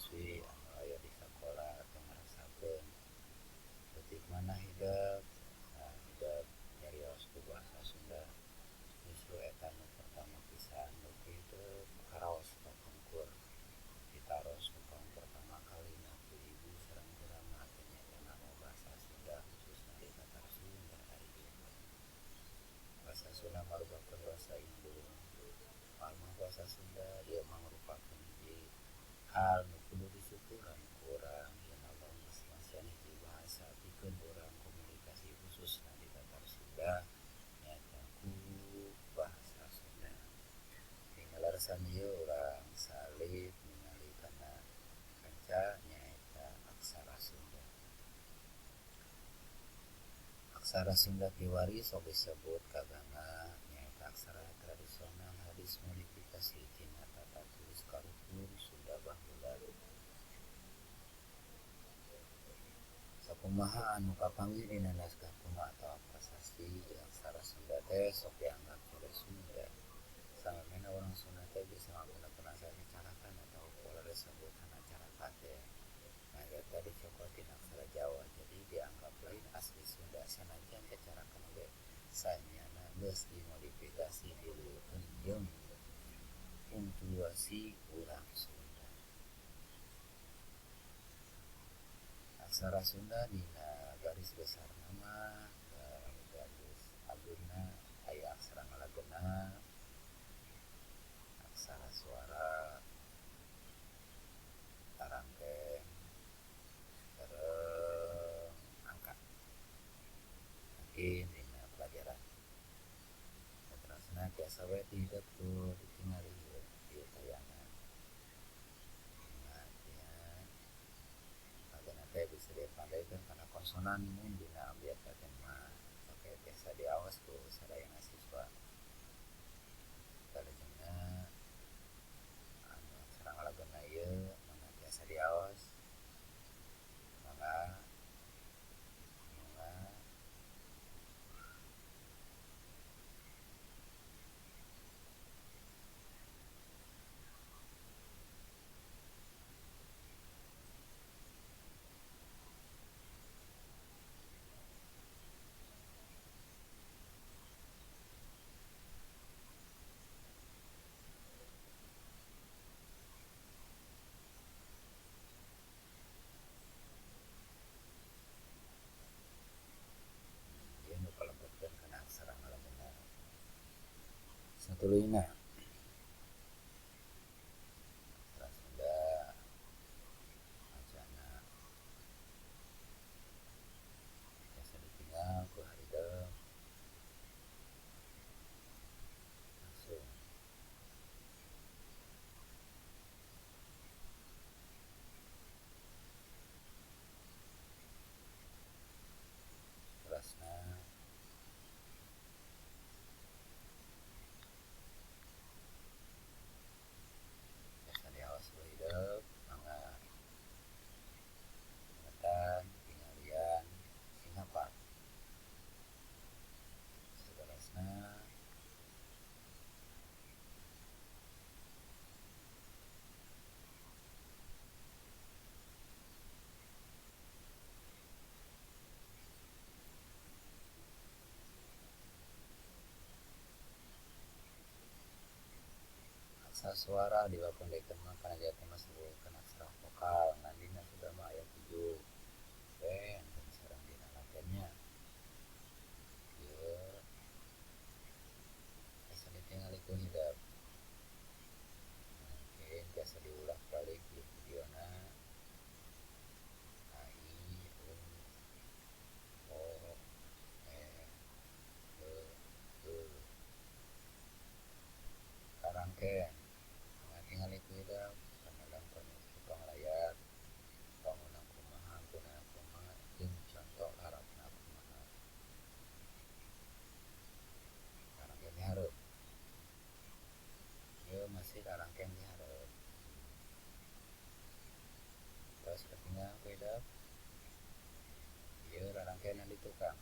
siswi anu aya di sakola teh ngarasakeun leutik mana hideep nyarios ku basa Sunda. Justru eta nu pertama pisan nuju hideep karaos ka pungkur ditaros ku kaum pertama kalina ku ibu sareng urang teh nyaeta nganggo basa Sunda khususna di Tatar Sunda ari ieu. Basa Sunda marupakeun basa indung. Alma basa Sunda ieu mangrupakeun hiji hal nu kudu disyukuran ku urang yen Allah geus ngasieun hiji bahasa pikeun urang komunikasi khususna di Tatar Sunda nyaeta ku basa Sunda. Tinggalarsan ieu urang salib ningali kana kanca nyaeta aksara Sunda. Aksara Sunda kiwari sok disebut kaganga nyaeta aksara tradisional hadis modifikasi tina tata tulis karuhun Sunda Baheula. Sakumaha anu kapanggih dina naskah kuno atawa prasasti aksara Sunda teh sok dianggap core Sunda. Samemehna urang Sunda teh bisa ngagunakeun aksara carakan atau pola sebutan carakan teh. Nah eta dicokot tina aksara Jawa jadi dianggap lain asli Sunda sanajan carakan oge sanyana geus dimodifikasi dileukeun jeung punktuasi urang Sunda. Aksara Sunda dina garis besarna mah garis alurna aya aksara ngalageuna, aksara suara, tarangkeng, sareng angka. Mungkin dina pelajaran saterusna tiasa we di hideep tuh ditingali ieu tayangan. Ingat ya, agana teh bisa dipandaekeun kana konsonan mun dina abjad teh mah oke tiasa diaos ku sadayana siswa. Salajengna anu aksara ngalageuna ieu mangga tiasa diaos. Mangga ieu nu kalebetkeun kana aksara ngalageuna. Satuluyna aksara Sunda macana tiasa ditinggal ku harideep langsung. Terusna tiasa diaos ku hideep mangga ingetan tingalian sing hafal. Saterusna aksara suara dibapandekeun mah kana jati mah disebutkeun aksara vokal. Ngan dina Sunda mah aya 7. Benten sareng dina Latennya. Ieu tiasa ditingali ku hideep. Mungkin tiasa diulah balik di videona. A, I, U, O, E, E, E. Tarangkeng mangga tingali ku hideep samelang potong layar bangunan kumaha gunana kumaha jeung conto harapna kumaha. Tarangkeng di hareup. Ieu masih tarangkeng di hareup. Terus katingal ku hideep. Ieu rarangkengan di tukang.